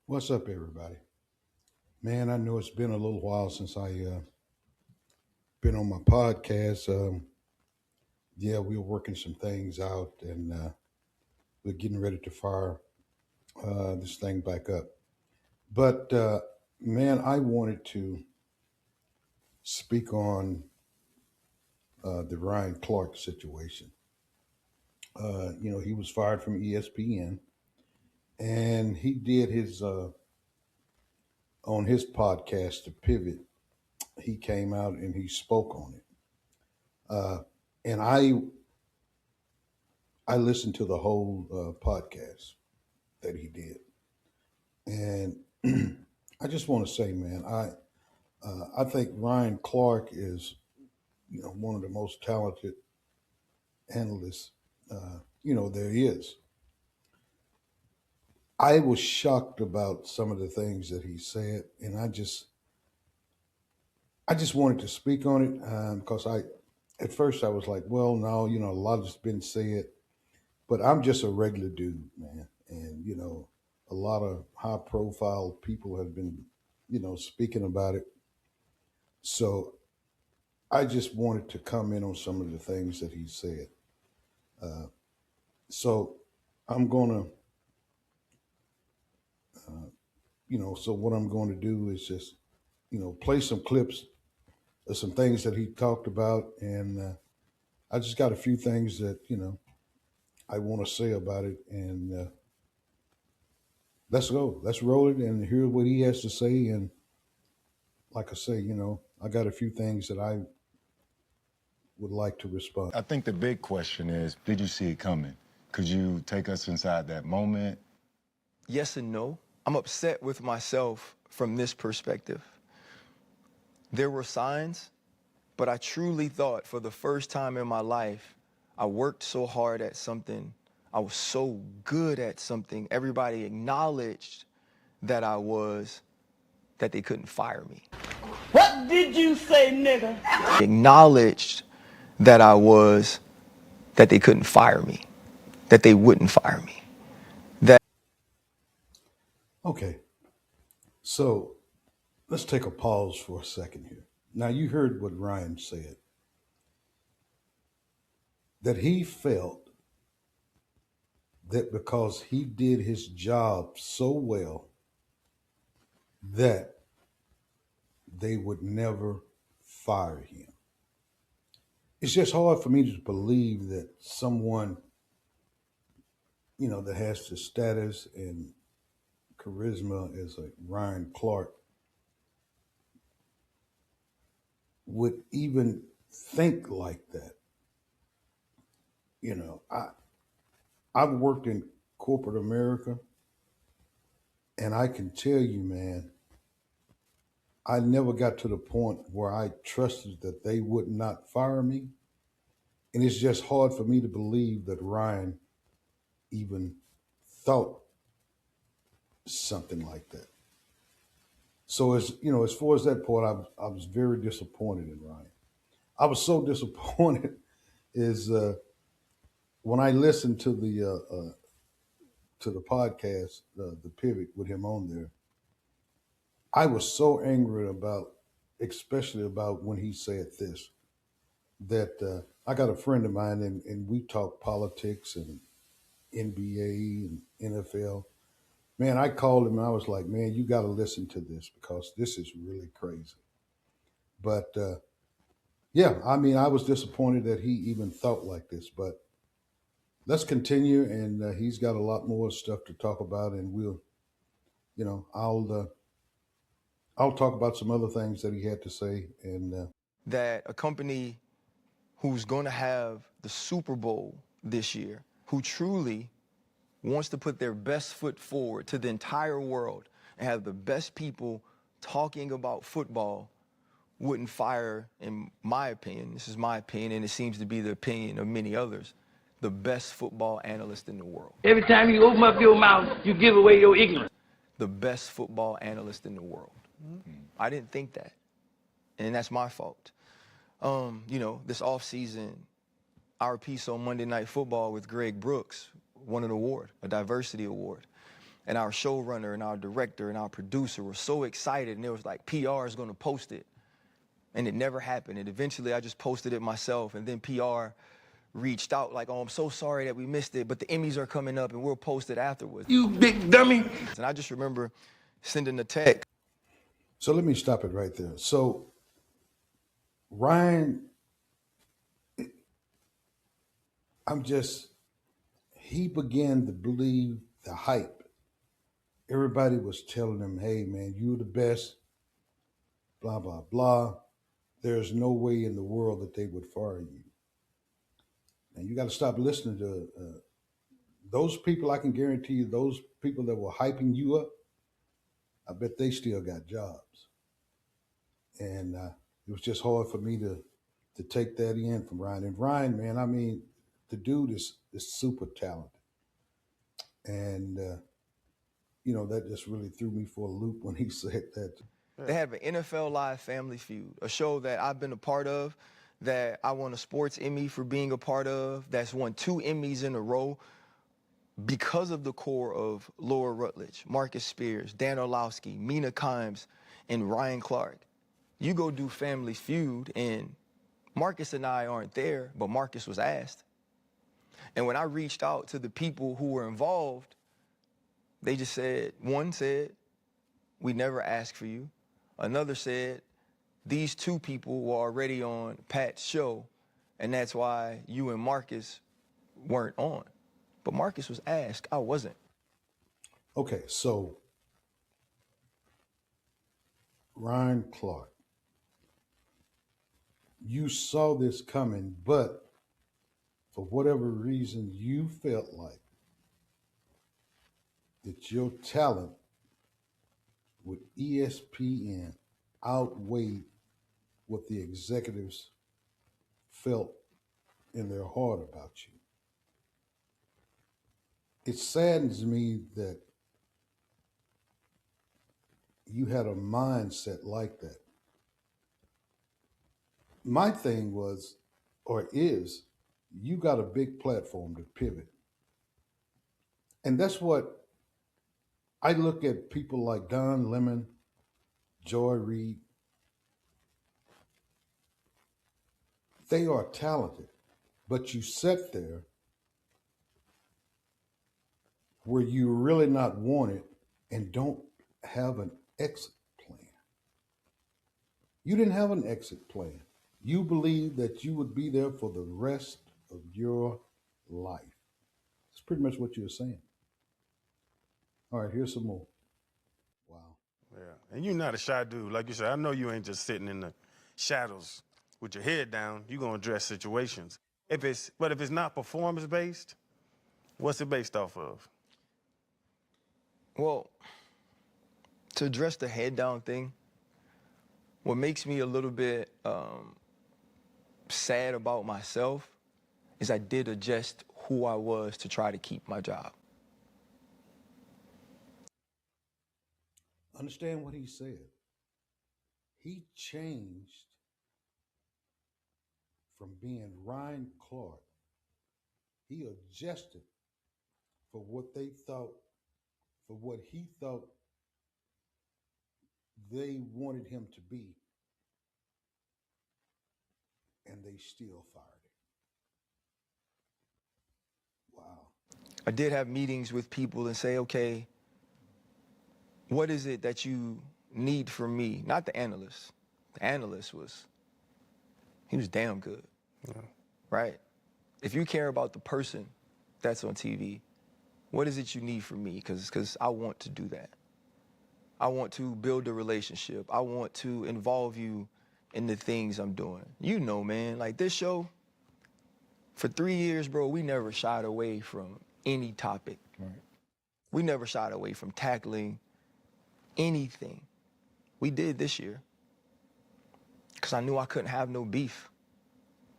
What's up, everybody? Man, I know it's been a little while since I been on my podcast. Yeah, we were working some things out, and we're getting ready to fire this thing back up. But man, I wanted to speak on the Ryan Clark situation. He was fired from ESPN, and he did his on his podcast, The Pivot. He came out and he spoke on it. And I listened to the whole podcast that he did, and I just want to say, man, I think Ryan Clark is one of the most talented analysts there is. I was shocked about some of the things that he said, and I just wanted to speak on it because I at first I was like, well, no, a lot has been said, but I'm just a regular dude, man, and a lot of high profile people have been speaking about it. So I just wanted to comment on some of the things that he said. Uh, so I'm gonna, so what I'm going to do is just play some clips of some things that he talked about, and I just got a few things that I want to say about it, and let's go, let's roll it, and hear what he has to say. And like I say, I got a few things that I would like to respond. I think the big question is, did you see it coming? Could you take us inside that moment? Yes and no. I'm upset with myself from this perspective. There were signs, but I truly thought for the first time in my life, I worked so hard at something. I was so good at something. Everybody acknowledged that that they couldn't fire me. What did you say, nigga? Acknowledged that that they couldn't fire me, that they wouldn't fire me. That Okay, so let's take a pause for a second here. Now, you heard what Ryan said, that he felt that because he did his job so well that they would never fire him. It's just hard for me to believe that someone, that has the status and charisma as a Ryan Clark would even think like that. You know, I I've worked in corporate America, and I can tell you, man, I never got to the point where I trusted that they would not fire me. And it's just hard for me to believe that Ryan even thought something like that. So as far as that part, I was very disappointed in Ryan. I was so disappointed is when I listened to the podcast, the pivot with him on there. I was so angry about, especially about when he said this, that I got a friend of mine, and we talk politics and NBA and NFL. Man, I called him and I was like, man, you got to listen to this because this is really crazy. But yeah, I mean, I was disappointed that he even thought like this. But let's continue, and he's got a lot more stuff to talk about, and we'll, you know, I'll talk about some other things that he had to say, and that a company who's going to have the Super Bowl this year, who truly wants to put their best foot forward to the entire world and have the best people talking about football, wouldn't fire, in my opinion, this is my opinion, and it seems to be the opinion of many others, the best football analyst in the world. Every time you open up your mouth, you give away your ignorance. The best football analyst in the world. I didn't think that, and that's my fault. This offseason, our piece on Monday Night Football with Greg Brooks won an award, a diversity award. And our showrunner and our director and our producer were so excited, and they was like, PR is gonna post it. And it never happened. And eventually I just posted it myself, and then PR reached out like, oh, I'm so sorry that we missed it, but the Emmys are coming up and we'll post it afterwards. You big dummy. And I just remember sending a text. So let me stop it right there. So Ryan, he began to believe the hype. Everybody was telling him, hey, man, you're the best, blah, blah, blah. There's no way in the world that they would fire you. And you got to stop listening to those people. I can guarantee you, those people that were hyping you up, I bet they still got jobs. And it was just hard for me to take that in from Ryan. And Ryan, man, I mean, the dude is super talented. And, that just really threw me for a loop when he said that. They have an NFL Live Family Feud, a show that I've been a part of, that I won a sports Emmy for being a part of, that's won 2 Emmys in a row because of the core of Laura Rutledge, Marcus Spears, Dan Orlowski, Mina Kimes, and Ryan Clark. You go do Family Feud, and Marcus and I aren't there, but Marcus was asked. And when I reached out to the people who were involved, they just said, one said, we never asked for you. Another said, these 2 people were already on Pat's show, and that's why you and Marcus weren't on. But Marcus was asked, I wasn't. Okay, so Ryan Clark, you saw this coming, but for whatever reason, you felt like that your talent with ESPN outweighed what the executives felt in their heart about you. It saddens me that you had a mindset like that. My thing was, or is, you got a big platform to pivot. And that's what I look at people like Don Lemon, Joy Reid. They are talented, but you sit there where you're really not wanted and don't have an exit plan. You didn't have an exit plan. You believed that you would be there for the rest of your life. That's pretty much what you're saying. All right, here's some more. Wow. Yeah, and you're not a shy dude. Like you said, I know you ain't just sitting in the shadows with your head down. You're going to address situations. But if it's not performance-based, what's it based off of? Well, to address the head down thing, what makes me a little bit sad about myself is I did adjust who I was to try to keep my job. Understand what he said. He changed from being Ryan Clark. He adjusted for what they thought, for what he thought they wanted him to be. And they still fired him. Wow. I did have meetings with people and say, okay, what is it that you need from me? Not the analyst. The analyst he was damn good, right? If you care about the person that's on TV, what is it you need from me? Because I want to do that. I want to build a relationship. I want to involve you in the things I'm doing. You know, man, like this show, for 3 years, bro, we never shied away from any topic. Right. We never shied away from tackling anything. We did this year because I knew I couldn't have no beef.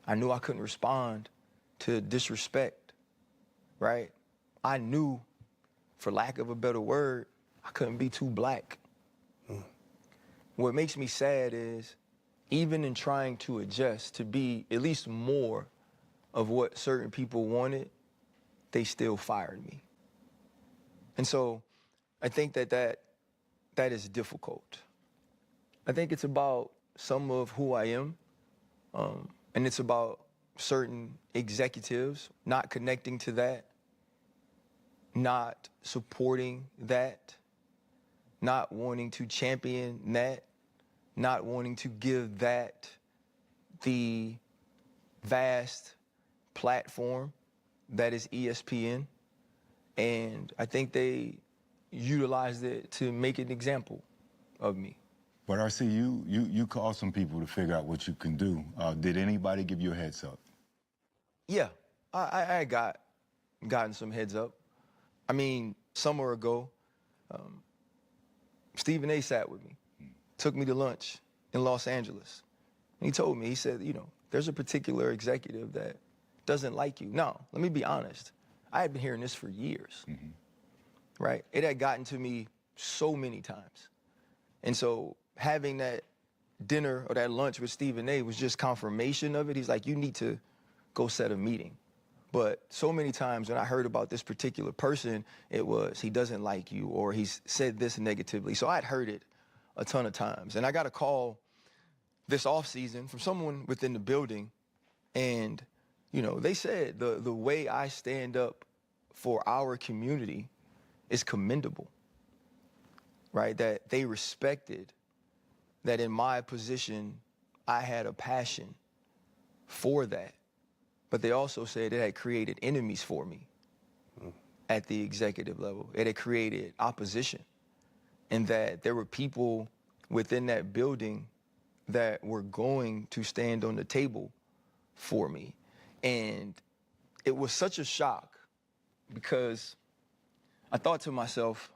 I knew I couldn't respond to disrespect, right? I knew, for lack of a better word, I couldn't be too black. What makes me sad is, even in trying to adjust to be at least more of what certain people wanted, they still fired me. And so I think that is difficult. I think it's about some of who I am, and it's about certain executives not connecting to that, not supporting that, not wanting to champion that, not wanting to give that the vast platform that is ESPN. And I think they utilized it to make an example of me. But RC, you called some people to figure out what you can do. Did anybody give you a heads up? Yeah, I had gotten some heads up. I mean, summer ago, Stephen A. sat with me, took me to lunch in Los Angeles. And he told me, he said, you know, there's a particular executive that doesn't like you. Now, let me be honest. I had been hearing this for years, right? It had gotten to me so many times. And so having that dinner or that lunch with Stephen A. was just confirmation of it. He's like, you need to go set a meeting. But so many times when I heard about this particular person, it was, he doesn't like you, or he's said this negatively. So I'd heard it a ton of times. And I got a call this offseason from someone within the building, and, you know, they said the way I stand up for our community is commendable, right? That they respected that in my position, I had a passion for that. But they also said it had created enemies for me at the executive level. It had created opposition, and that there were people within that building that were going to stand on the table for me. And it was such a shock because I thought to myself,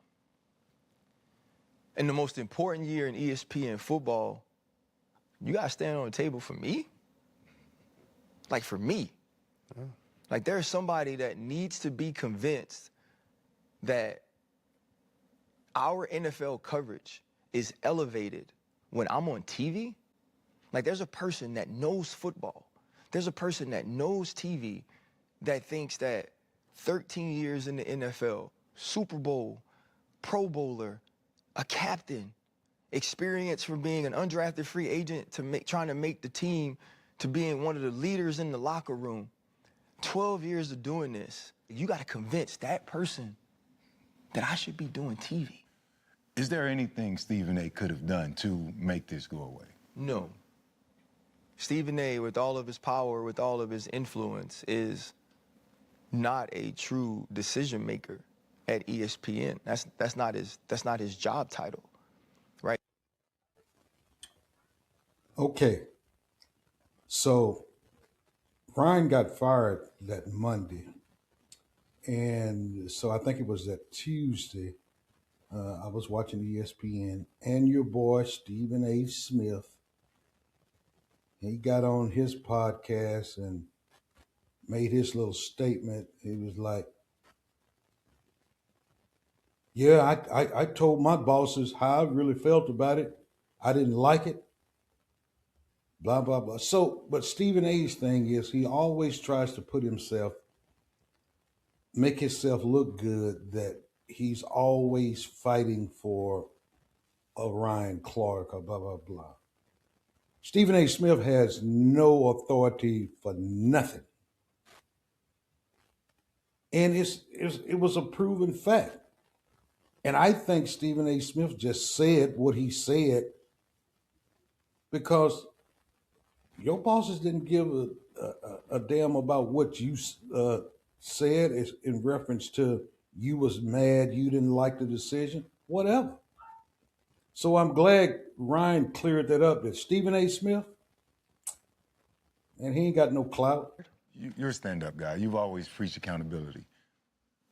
in the most important year in ESPN football, you gotta stand on the table for me? Like, for me. Like, there's somebody that needs to be convinced that our NFL coverage is elevated when I'm on TV. Like, there's a person that knows football. There's a person that knows TV that thinks that 13 years in the NFL, Super Bowl, Pro Bowler, a captain, experience from being an undrafted free agent to trying to make the team, to being one of the leaders in the locker room, 12 years of doing this, you got to convince that person that I should be doing TV. Is there anything Stephen A. could have done to make this go away? No. Stephen A., with all of his power, with all of his influence, is not a true decision maker at ESPN. That's not his job title, right? Okay. So Ryan got fired that Monday. And so I think it was that Tuesday. I was watching ESPN, and your boy, Stephen A. Smith, he got on his podcast and made his little statement. He was like, yeah, I told my bosses how I really felt about it. I didn't like it. Blah, blah, blah. So, but Stephen A's thing is he always tries to put himself, make himself look good, that he's always fighting for a Ryan Clark or blah, blah, blah. Stephen A. Smith has no authority for nothing. And it was a proven fact. And I think Stephen A. Smith just said what he said because your bosses didn't give a damn about what you said in reference to you was mad, you didn't like the decision, whatever. So I'm glad Ryan cleared that up, that Stephen A. Smith, and he ain't got no clout. You're a stand-up guy. You've always preached accountability.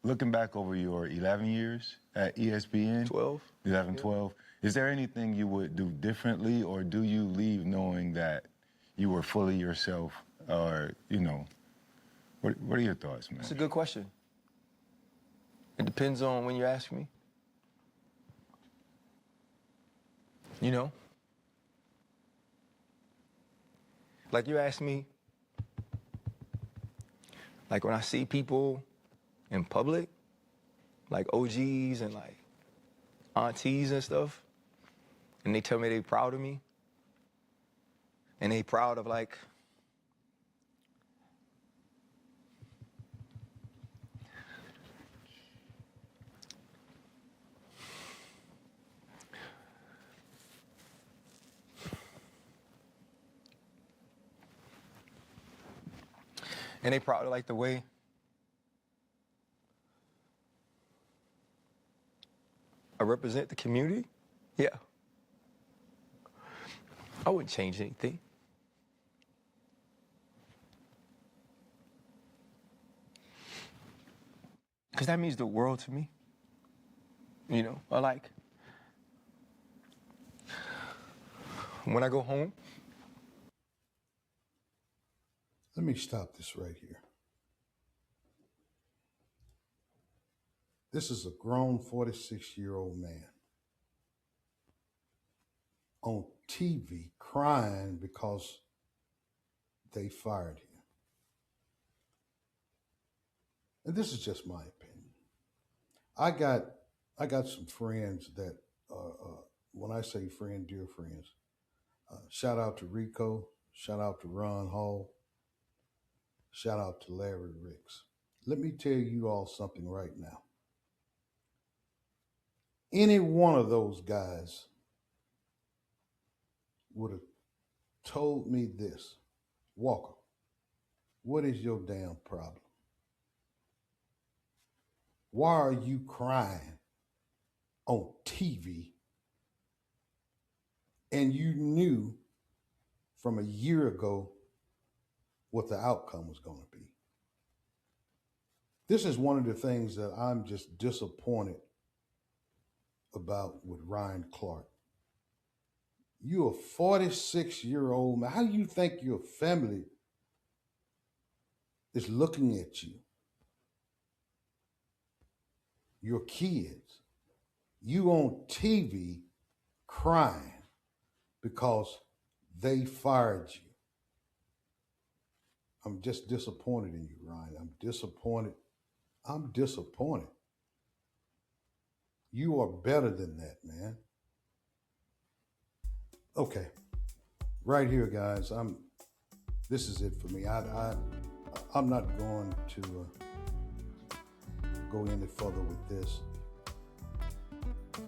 Looking back over your 11 years at ESPN, 12. 11, 12, is there anything you would do differently, or do you leave knowing that you were fully yourself, or, you know, what are your thoughts, man? It's a good question. It depends on when you ask me. You know? Like, you ask me, like, when I see people in public, like OGs and like aunties and stuff, and they tell me they proud of me, and they proud of like the way I represent the community. Yeah. I wouldn't change anything. Because that means the world to me. You know, I like, when I go home. Let me stop this right here. This is a grown 46-year-old man on TV crying because they fired him. And this is just my opinion. I got some friends that, when I say friend, dear friends, shout out to Rico, shout out to Ron Hall, shout out to Larry Ricks. Let me tell you all something right now. Any one of those guys would have told me this: Walker, what is your damn problem? Why are you crying on TV and you knew from a year ago what the outcome was going to be? This is one of the things that I'm just disappointed about with Ryan Clark. You're a 46-year-old man. How do you think your family is looking at you? Your kids. You on TV crying because they fired you. I'm just disappointed in you, Ryan. I'm disappointed. You are better than that, man. Okay, right here, guys. This is it for me. I'm not going to go any further with this.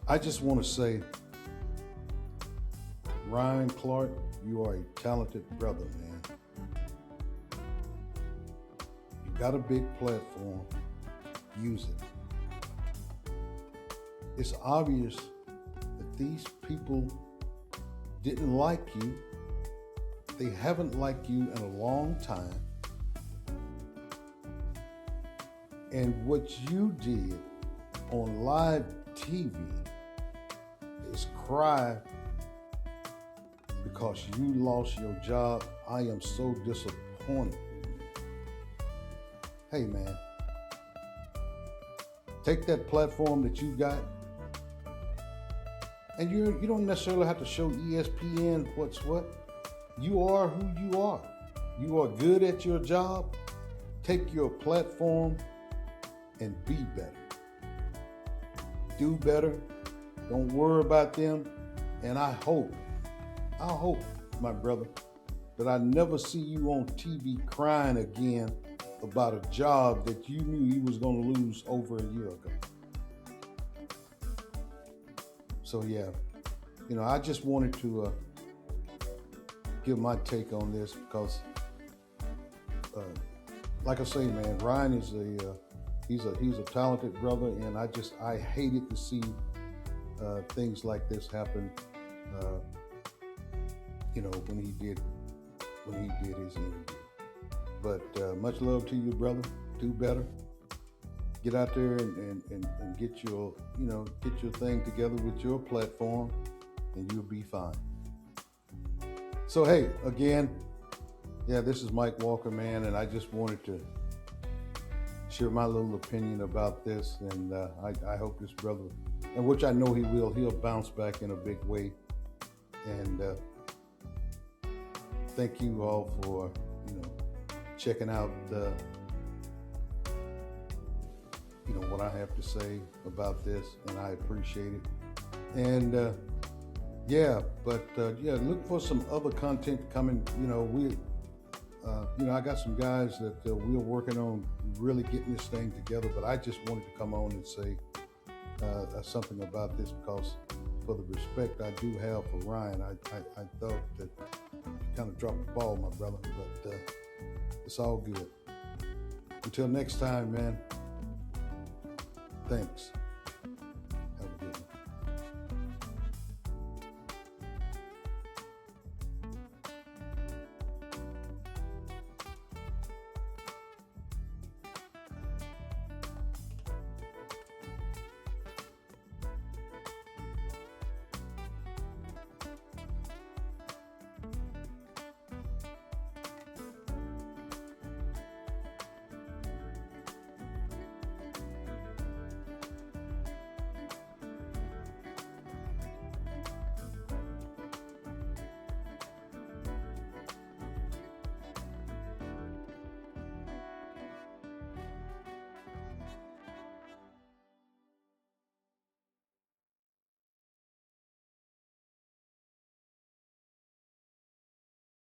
I just want to say, Ryan Clark, you are a talented brother, man. You got a big platform. Use it. It's obvious that these people didn't like you. They haven't liked you in a long time. And what you did on live TV is cry because you lost your job. I am so disappointed in you. Hey, man, take that platform that you got, and you don't necessarily have to show ESPN what's what. You are who you are. You are good at your job. Take your platform and be better. Do better. Don't worry about them. And I hope, my brother, that I never see you on TV crying again about a job that you knew you was going to lose over a year ago. So yeah, I just wanted to give my take on this because, like I say, man, Ryan is he's a talented brother, and I hated to see things like this happen. When he did his interview. But much love to you, brother. Do better. Get out there and get your thing together with your platform, and you'll be fine. So hey, again, this is Mike Walker, man, and I just wanted to share my little opinion about this, and I hope this brother, and which I know he will, he'll bounce back in a big way. And thank you all for checking out what I have to say about this, and I appreciate it. And yeah, but yeah, look for some other content coming. I got some guys that we're working on really getting this thing together. But I just wanted to come on and say something about this because, for the respect I do have for Ryan, I thought that you kind of dropped the ball, my brother. But it's all good. Until next time, man. Thanks.